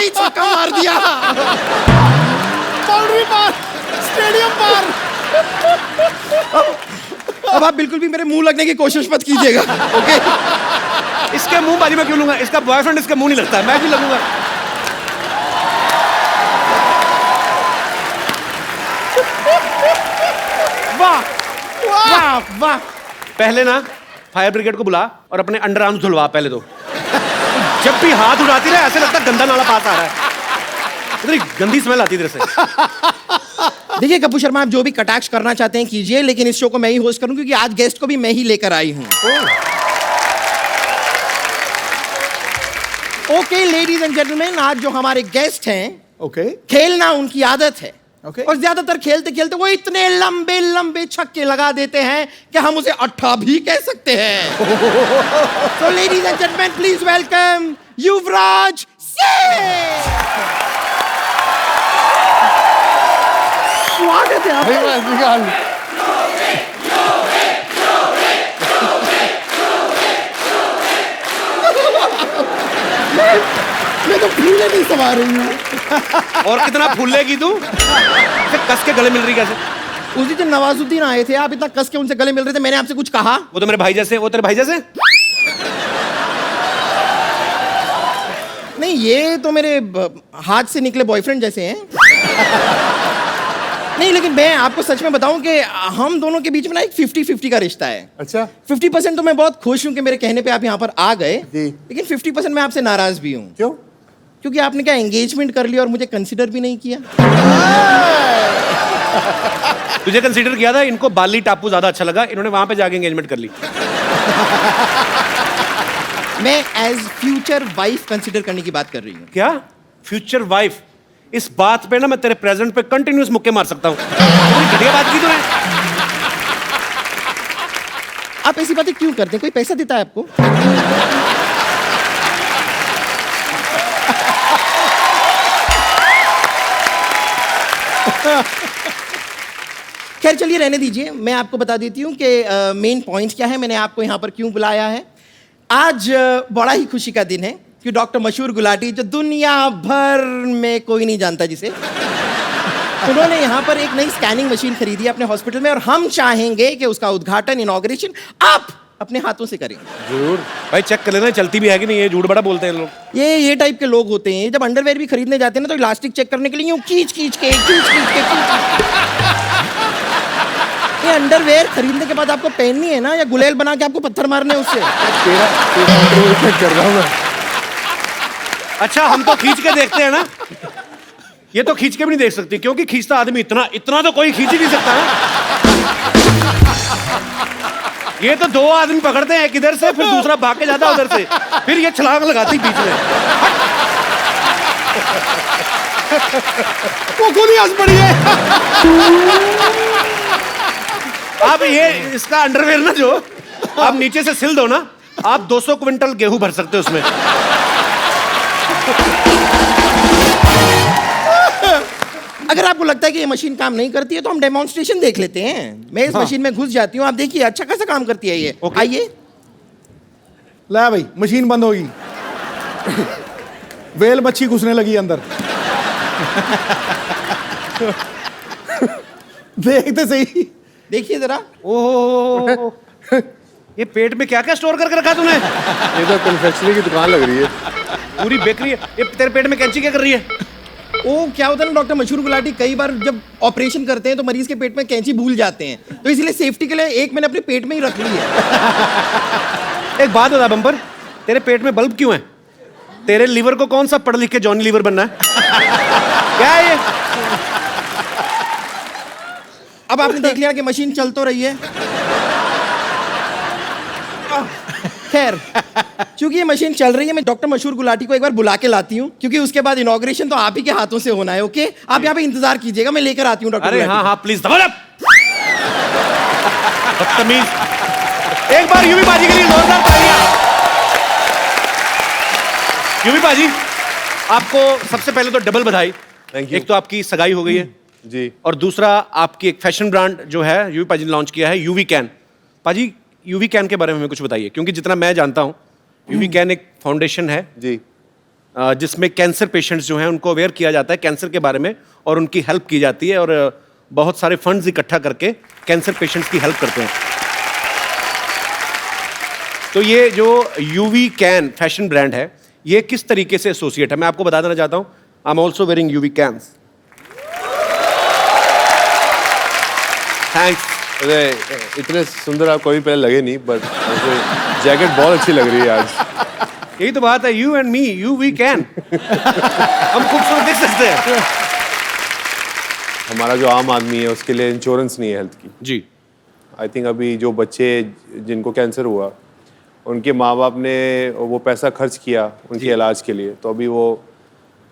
ही छक्का मार दिया। बाउंड्री पार, स्टेडियम पार। अब आप बिल्कुल भी मेरे मुंह लगने की कोशिश मत कीजिएगा, ओके? इसके मुंह बाजी मैं क्यों लूंगा? इसका बॉयफ्रेंड इसके मुंह नहीं लगता है, मैं भी लगूंगा। वाह वाह वाह। पहले ना फायर ब्रिगेड को बुला और अपने अंडर आर्म्स धुलवा पहले तो। जब भी हाथ उठाती रहे ऐसे लगता है गंदा नाला पास आ रहा है। इतनी गंदी स्मेल आती है तेरे से। देखिए गप्पू शर्मा, आप जो भी कटाक्ष करना चाहते हैं कीजिए, लेकिन इस शो को मैं ही होस्ट करूं क्योंकि आज गेस्ट को भी मैं ही लेकर आई हूं। ओके लेडीज एंड जेंटलमैन, आज जो हमारे गेस्ट हैं, ओके खेलना उनकी आदत है। ओके। और ज्यादातर खेलते खेलते वो इतने लंबे लंबे छक्के लगा देते हैं कि हम उसे अट्ठा भी कह सकते हैं। तो ladies and gentleman, please welcome Yuvraj Singh. स्वागत है आपका। मैं तो फूले नहीं समा रही हूँ। और कितना फूलेगी तू? कस के गले मिल रही कैसे? उस दिन जब नवाजुद्दीन आए थे, आप इतना कस के उनसे गले मिल रहे थे, मैंने आपसे कुछ कहा? वो तो मेरे भाई जैसे, वो तेरे भाई जैसे? नहीं, ये तो मेरे हाथ से निकले बॉयफ्रेंड जैसे हैं। नहीं, लेकिन मैं आपको सच में बताऊं कि हम दोनों के बीच में ना एक 50-50 का रिश्ता है। अच्छा। 50% तो मैं बहुत खुश हूं कि मेरे कहने पे आप यहाँ पर आ गए, जी। लेकिन 50% मैं आपसे नाराज भी हूँ। क्यों? क्योंकि आपने क्या एंगेजमेंट कर लिया और मुझे कंसिडर भी नहीं किया। तुझे कंसीडर किया था, इनको बाली टापू ज्यादा अच्छा लगा, इन्होंने वहां पे जाके एंगेजमेंट कर ली। मैं एज फ्यूचर वाइफ कंसिडर करने की बात कर रही हूँ। क्या फ्यूचर वाइफ? इस बात पे ना मैं तेरे प्रेजेंट पे कंटिन्यूस मुक्के मार सकता हूँ। घटिया बात की तूने। आप ऐसी बातें क्यों करते हैं? कोई पैसा देता है आपको? खैर चलिए रहने दीजिए, मैं आपको बता देती हूँ कि मेन पॉइंट क्या है, मैंने आपको यहाँ पर क्यों बुलाया है। आज बड़ा ही खुशी का दिन है कि डॉक्टर मशहूर गुलाटी, जो दुनिया भर में कोई नहीं जानता जिसे, उन्होंने यहाँ पर एक नई स्कैनिंग मशीन खरीदी है अपने हॉस्पिटल में, और हम चाहेंगे कि उसका उद्घाटन, इनॉग्रेशन आप अपने हाथों से करें। जरूर भाई, चेक कर लेना चलती भी है कि नहीं। ये झूठ बड़ा बोलते हैं लोग। ये टाइप के लोग होते हैं, जब अंडरवेयर भी खरीदने जाते हैं ना तो इलास्टिक चेक करने के लिए यूं खींच के ये अंडरवेयर खरीदने के बाद आपको पहननी है ना, या गुलेल बना के आपको पत्थर मारने हैं उससे? तेरा चेक कर रहा हूँ मैं। अच्छा, हम तो खींच के देखते हैं ना, ये तो खींच के भी नहीं देख सकती, क्योंकि खींचता आदमी इतना तो कोई खींच ही नहीं सकता ना। ये तो दो आदमी पकड़ते हैं, एक इधर से फिर दूसरा भाग के जाता उधर से, फिर ये छलांग लगाती बीच में। वो खुद ही हंस पड़ी है। अब ये इसका अंडरवेयर ना, जो आप नीचे से सिल दो ना, आप 200 क्विंटल गेहूं भर सकते हो उसमें। अगर आपको लगता है कि ये मशीन काम नहीं करती है तो हम डेमोन्स्ट्रेशन देख लेते हैं। मैं इस मशीन में घुस जाती हूँ, आप देखिए अच्छा खासा काम करती है ये। आइए। ला भाई, मशीन बंद होगी। वेल मच्छी घुसने लगी अंदर। देखते सही, देखिए जरा। ओह, ये पेट में क्या क्या स्टोर करके रखा तूने? ये तो कन्फेक्शनरी की दुकान लग रही है। पूरी बेकरी है। ये तेरे पेट में कैंची क्या कर रही है? वो क्या होता है ना डॉक्टर मशहूर गुलाटी, कई बार जब ऑपरेशन करते हैं तो मरीज के पेट में कैंची भूल जाते हैं, तो इसलिए सेफ्टी के लिए एक मैंने अपने पेट में ही रख ली है। एक बात बता बम्पर, तेरे पेट में बल्ब क्यों है? तेरे लीवर को कौन सा पढ़ लिख के जॉनी लीवर बनना है? क्या है ये? अब आपने देख लिया कि मशीन चल तो रही है। खैर, क्योंकि ये मशीन चल रही है, मैं डॉक्टर मशहूर गुलाटी को एक बार बुला के लाती हूँ, क्योंकि उसके बाद इनॉग्रेशन तो आप ही के हाथों से होना है। ओके, आप यहाँ पे इंतजार कीजिएगा, मैं लेकर आती हूँ डॉक्टर अरे गुलाटी। हाँ हाँ प्लीज, दबा दब। बदतमीज। एक बार यूवी बाजी के लिए जोरदार तालियां। यूवी बाजी, आपको सबसे पहले तो डबल बधाई। Thank you. एक तो आपकी सगाई हो गई है जी। और दूसरा आपकी एक फैशन ब्रांड जो है यूवी पाजी ने लॉन्च किया है, यूवी कैन। पाजी, यूवी कैन के बारे में हमें कुछ बताइए, क्योंकि जितना मैं जानता हूँ यूवी कैन एक फाउंडेशन है जी। जिसमें कैंसर पेशेंट्स जो हैं उनको अवेयर किया जाता है कैंसर के बारे में और उनकी हेल्प की जाती है और बहुत सारे फंड्स इकट्ठा करके कैंसर पेशेंट्स की हेल्प करते हैं। तो ये जो यूवी कैन फैशन ब्रांड है, ये किस तरीके से एसोसिएट है मैं आपको बता देना चाहता हूँ। I am also wearing UV cans. Thanks. अरे इतने सुंदर आप कभी पहले लगे नहीं, बट मुझे जैकेट बहुत अच्छी लग रही है आज। यही तो बात है, you and me, you we can. हम खूबसूरत दिख सकते हैं। हमारा जो आम आदमी है उसके लिए इंश्योरेंस नहीं है हेल्थ की। जी। आई थिंक अभी जो बच्चे जिनको कैंसर हुआ उनके माँ बाप ने वो पैसा खर्च किया उनके इलाज के लिए, तो अभी वो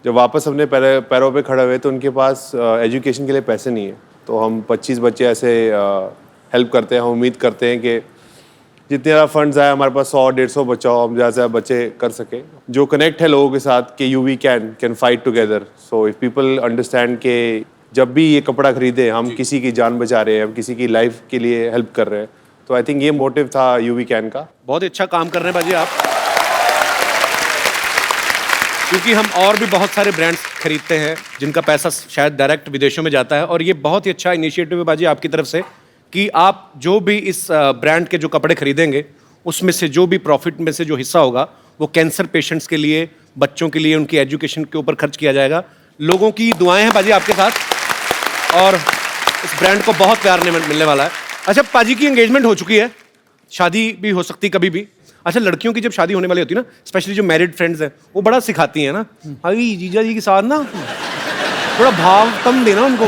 जब वापस अपने पैरों पे खड़े हुए तो उनके पास एजुकेशन के लिए पैसे नहीं है। तो हम 25 बच्चे ऐसे हेल्प करते हैं। हम उम्मीद करते हैं कि जितने ज़्यादा फंड्स आए हमारे पास 100-150 बच्चा हो, हम ज़्यादा से ज़्यादा बच्चे कर सके। जो कनेक्ट है लोगों के साथ कि you we can fight together. So if people understand कि जब भी ये कपड़ा खरीदे हम किसी की जान बचा रहे हैं, हम किसी की लाइफ के लिए हेल्प कर रहे हैं। तो आई थिंक ये मोटिव था यू वी कैन का। बहुत अच्छा काम कर रहे हैं बाजी आप, क्योंकि हम और भी बहुत सारे ब्रांड्स खरीदते हैं जिनका पैसा शायद डायरेक्ट विदेशों में जाता है, और ये बहुत ही अच्छा इनिशिएटिव है बाजी आपकी तरफ से कि आप जो भी इस ब्रांड के जो कपड़े खरीदेंगे उसमें से जो भी प्रॉफिट में से जो हिस्सा होगा वो कैंसर पेशेंट्स के लिए, बच्चों के लिए, उनकी एजुकेशन के ऊपर खर्च किया जाएगा। लोगों की दुआएं हैं बाजी आपके साथ, और इस ब्रांड को बहुत प्यार मिलने वाला है। अच्छा, पाजी की एंगेजमेंट हो चुकी है, शादी भी हो सकती कभी भी। अच्छा, लड़कियों की जब शादी होने वाली होती है ना, स्पेशली जो मैरिड फ्रेंड्स हैं, वो बड़ा सिखाती हैं ना, अभी जीजा जी के साथ ना थोड़ा भाव कम देना उनको।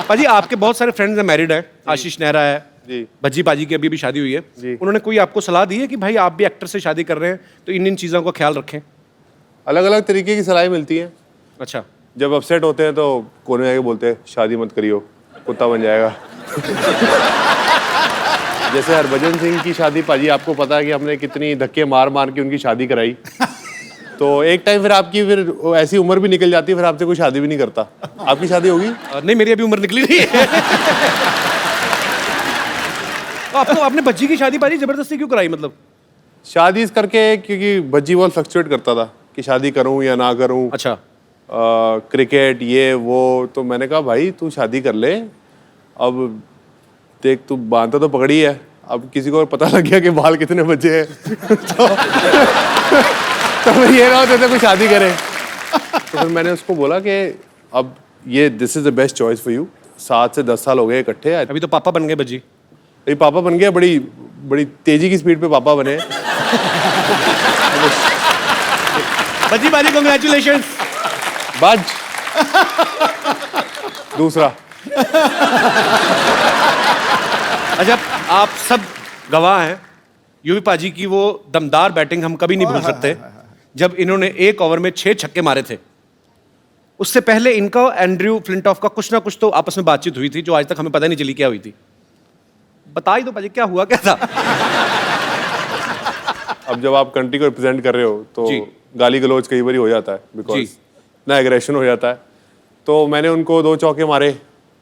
पाजी आपके बहुत सारे फ्रेंड्स हैं, मैरिड है, आशीष नेहरा है जी, भज्जी पाजी की अभी भी शादी हुई है जी। उन्होंने कोई आपको सलाह दी है कि भाई आप भी एक्टर से शादी कर रहे हैं तो इन चीज़ों का ख्याल रखें? अलग अलग तरीके की सलाह मिलती है। अच्छा। जब अपसेट होते हैं तो कोने में आके बोलते हैं शादी मत करियो, कुत्ता बन जाएगा। जैसे हरभजन सिंह की शादी पाजी आपको पता है कि हमने कितनी धक्के मार मार के उनकी शादी कराई। तो एक टाइम फिर आपकी फिर ऐसी उम्र भी निकल जाती है, फिर आपसे कोई शादी भी नहीं करता। आपकी शादी होगी? नहीं, मेरी अभी उम्र निकली नहीं है। तो आपको आपने बच्ची की शादी पाजी जबरदस्ती क्यों कराई? मतलब शादी इस करके क्योंकि भज्जी बहुत फ्लक्चुएट करता था कि शादी करूं या ना करूं। अच्छा। क्रिकेट ये वो, तो मैंने कहा भाई तू शादी कर ले, अब देख तू बांधता तो पकड़ी है, अब किसी को पता लग गया कि बाल कितने बचे हैं तो फिर ये ना होता कोई शादी करे। तो फिर मैंने उसको बोला कि अब ये this is the best choice for you. 7 से 10 साल हो गए इकट्ठे। अभी तो पापा बन गए बज्जी। अभी पापा बन गया, बड़ी बड़ी तेजी की स्पीड पे पापा बने। बज्जी पाजी कांग्रेचुलेशंस। बाज दूसरा। अच्छा, आप सब गवाह हैं, यूवी पाजी की वो दमदार बैटिंग हम कभी नहीं भूल सकते, जब इन्होंने एक ओवर में 6 छक्के मारे थे। उससे पहले इनका एंड्रयू फ्लिंटॉफ का कुछ ना कुछ तो आपस में बातचीत हुई थी जो आज तक हमें पता नहीं चली क्या हुई थी। बता ही दो पाजी, क्या हुआ क्या था? अब जब आप कंट्री को रिप्रेजेंट कर रहे हो तो गाली गलौज कई बार हो जाता है, बिकॉज ना एग्रेशन हो जाता है। तो मैंने उनको 2 चौके मारे,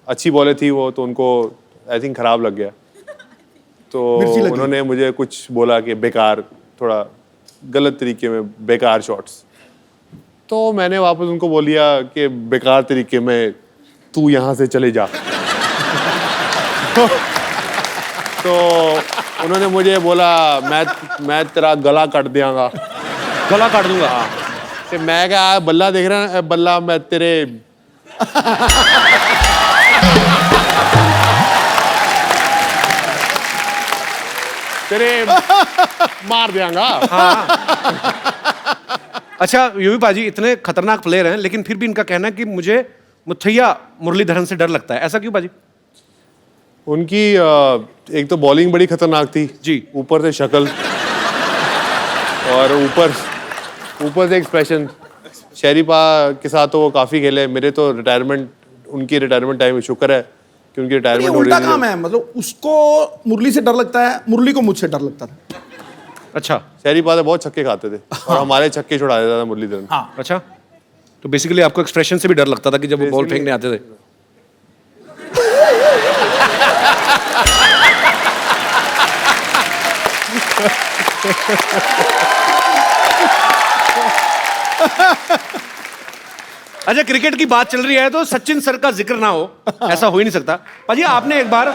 अच्छी बॉलें थी वो, तो उनको आई थिंक खराब लग गया। तो उन्होंने मुझे कुछ बोला कि बेकार, थोड़ा गलत तरीके में बेकार शॉट्स। तो मैंने वापस उनको बोल दिया कि बेकार तरीके में तू यहाँ से चले जा। तो उन्होंने मुझे बोला मैं तेरा गला काट दियांगा। गला काट दूंगा? कि मैं क्या बल्ला देख रहा है, बल्ला मैं तेरे मार दियांगा। अच्छा, यूवी पाजी इतने खतरनाक प्लेयर हैं, लेकिन फिर भी इनका कहना है कि मुझे मुथैया मुरलीधरन से डर लगता है। ऐसा क्यों पाजी? उनकी एक तो बॉलिंग बड़ी खतरनाक थी जी, ऊपर से शक्ल, और ऊपर से एक्सप्रेशन। शरीफा के साथ तो वो काफी खेले। मेरे तो रिटायरमेंट, उनकी रिटायरमेंट टाइम शुक्र है कि उनकी रिटायरमेंट हो रही है। उल्टा काम है, मतलब उसको मुरली से डर लगता है, मुरली को मुझसे डर लगता था। अच्छा। शरीफा बहुत छक्के खाते थे और हमारे छक्के छुड़ा देता था मुरलीधरन। अच्छा, तो बेसिकली आपको एक्सप्रेशन से भी डर लगता था कि जब वो बॉल फेंकने आते थे? अच्छा, क्रिकेट की बात चल रही है तो सचिन सर का जिक्र ना हो, ऐसा हो ही नहीं सकता। पाजी आपने एक बार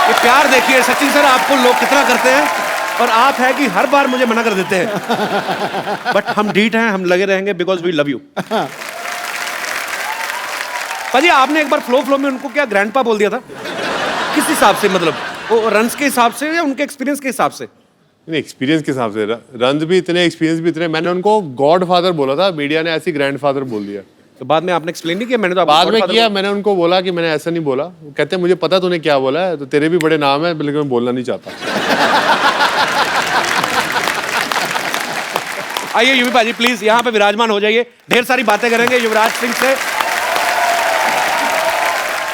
ये प्यार देखिए, सचिन सर आपको लोग कितना करते हैं और आप है कि हर बार मुझे मना कर देते हैं, बट हम ढीठ हैं, हम लगे रहेंगे बिकॉज वी लव यू। पाजी आपने एक बार फ्लो में उनको क्या ग्रैंडपा बोल दिया था, किस हिसाब से? मतलब वो रन्स के हिसाब से या उनके एक्सपीरियंस के हिसाब से? एक्सपीरियंस के हिसाब से, रन भी इतने, एक्सपीरियंस भी इतने। मैंने उनको गॉड फादर बोला था, मीडिया ने ऐसी ग्रैंड फादर बोल दिया। तो बाद में आपने एक्सप्लेन नहीं किया? मैंने तो आपको बाद में godfather किया, मैंने उनको बोला कि मैंने ऐसा नहीं बोला। वो कहते हैं मुझे पता तूने क्या बोला है, तो तेरे भी बड़े नाम है, लेकिन मैं बोलना नहीं चाहता। आइए युवी पाजी प्लीज यहाँ पे विराजमान हो जाइए, ढेर सारी बातें करेंगे युवराज सिंह से।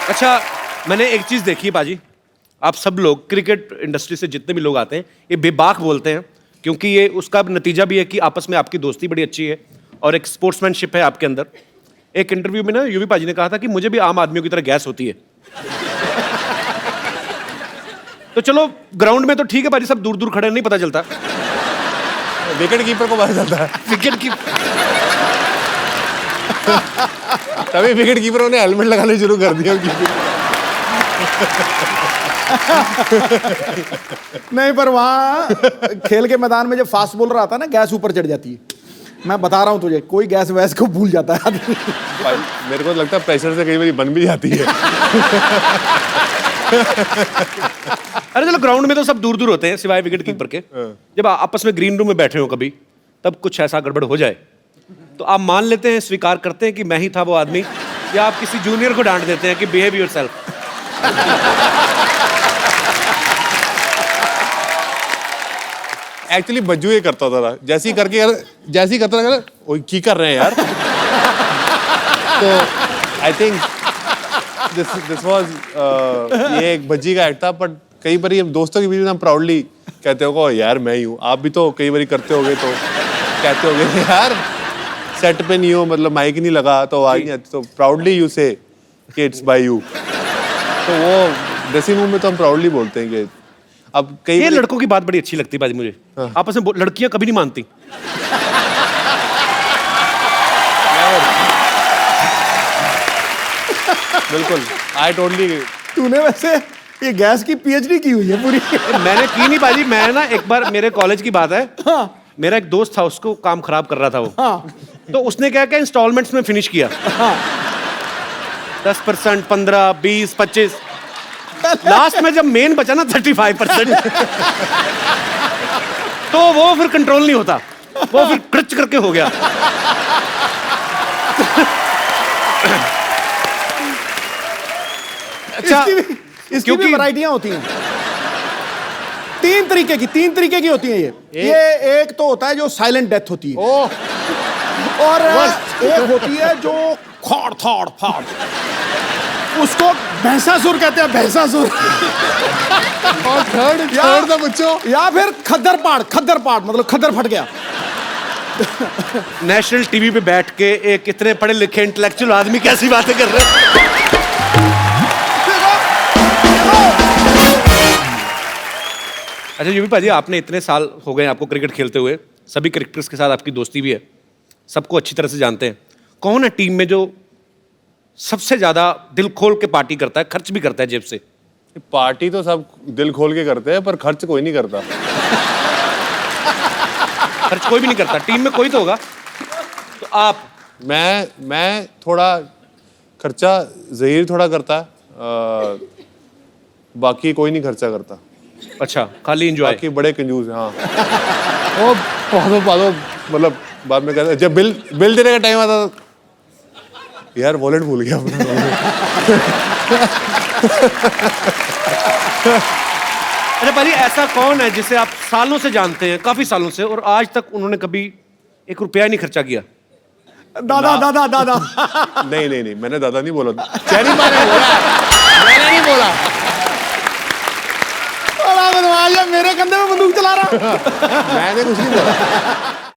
अच्छा, मैंने एक चीज देखी है पाजी, आप सब लोग क्रिकेट इंडस्ट्री से जितने भी लोग आते हैं ये बेबाक बोलते हैं, क्योंकि ये उसका नतीजा भी है कि आपस में आपकी दोस्ती बड़ी अच्छी है और एक स्पोर्ट्समैनशिप है आपके अंदर। एक इंटरव्यू में ना युवी पाजी ने कहा था कि मुझे भी आम आदमियों की तरह गैस होती है। तो चलो ग्राउंड में तो ठीक है पाजी, सब दूर दूर खड़े नहीं पता चलता, विकेट कीपर को पता चलता है। विकेट की तभी विकेट कीपरों ने हेलमेट लगाने शुरू कर दिया। नहीं, पर वहाँ खेल के मैदान में जब फास्ट बॉलर आता है ना, गैस ऊपर चढ़ जाती है। मैं बता रहा हूँ तुझे, कोई गैस वैस को भूल जाता है आदमी। भाई मेरे को लगता है प्रेशर से कई बार बन भी जाती है। अरे चलो ग्राउंड में तो सब दूर दूर होते हैं सिवाय विकेट कीपर के। जब आपस में ग्रीन रूम में बैठे हो कभी, तब कुछ ऐसा गड़बड़ हो जाए तो आप मान लेते हैं, स्वीकार करते हैं कि मैं ही था वो आदमी, या आप किसी जूनियर को डांट देते हैं कि बिहेव योरसेल्फ? एक्चुअली बज्जू ये करता था, जैसे ही करके यार, जैसे ही करता था वो की कर रहे हैं यार। तो आई थिंक दिस वाज ये एक बज्जी का एक्ट था, बट कई बार ये दोस्तों के बीच में हम प्राउडली कहते हो यार मैं ही हूँ। आप भी तो कई बार करते होगे, तो कहते होगे यार सेट पे नहीं हो, मतलब माइक नहीं लगा तो आवाज नहीं आती, तो प्राउडली यू से कि इट्स बाय यू। तो वो ड्रेसिंग रूम में तो हम प्राउडली बोलते हैं कि अब कई ये लड़कों की बात बड़ी अच्छी लगती है बाजी मुझे। आपस में लड़कियां कभी नहीं मानती। बिल्कुल, आई टोटली। तूने वैसे ये गैस की पीएचडी की हुई है पूरी? मैंने की नहीं बाजी, मैं ना एक बार, मेरे कॉलेज की बात है, हाँ। मेरा एक दोस्त था, उसको काम खराब कर रहा था वो। हाँ। तो उसने क्या क्या इंस्टॉलमेंट्स में फिनिश किया। हाँ। 10%, 15, 20, 25, लास्ट में जब मेन बचा ना 35%, तो वो फिर कंट्रोल नहीं होता, वो फिर क्रच करके हो गया। अच्छा, इसकी भी वैरायटियां होती हैं। तीन तरीके की होती हैं ये एक तो होता है जो साइलेंट डेथ होती है, और एक होती है जो खाड़ थाड़ फाड़, उसको भैंसासुर कहते हैं, भैंसासुर। और थर्ड था बच्चों, या फिर खद्दर पाड़ मतलब खद्दर फट गया। नेशनल टीवी पे बैठ के एक इतने पढ़े लिखे इंटेलेक्चुअल आदमी कैसी बातें कर रहे हैं। अच्छा यूवी पाजी, आपने इतने साल हो गए आपको क्रिकेट खेलते हुए, सभी क्रिकेटर्स के साथ आपकी दोस्ती भी है, सबको अच्छी तरह से जानते हैं। कौन है टीम में जो सबसे ज्यादा दिल खोल के पार्टी करता है, खर्च भी करता है जेब से? पार्टी तो सब दिल खोल के करते हैं, पर खर्च कोई नहीं करता। खर्च कोई भी नहीं करता, टीम में कोई तो होगा। तो आप? मैं थोड़ा खर्चा ज़हीर थोड़ा करता है, बाकी कोई नहीं खर्चा करता। अच्छा, खाली एंजॉय? बाकी बड़े कंजूस हैं। हाँ, वो बहुत मतलब बाद में कहते हैं, जब बिल देने का टाइम आता था, यार वॉलेट भूल गया अपना। अच्छा पाजी, ऐसा कौन है जिसे आप सालों से जानते हैं, काफी सालों से, और आज तक उन्होंने कभी एक रुपया नहीं खर्चा किया? दादा। नहीं, मैंने दादा नहीं बोला, चैनी मारे बोला, मैंने नहीं बोला। मेरे कंधे में बंदूक चला रहा। मैंने कुछ नहीं बोला।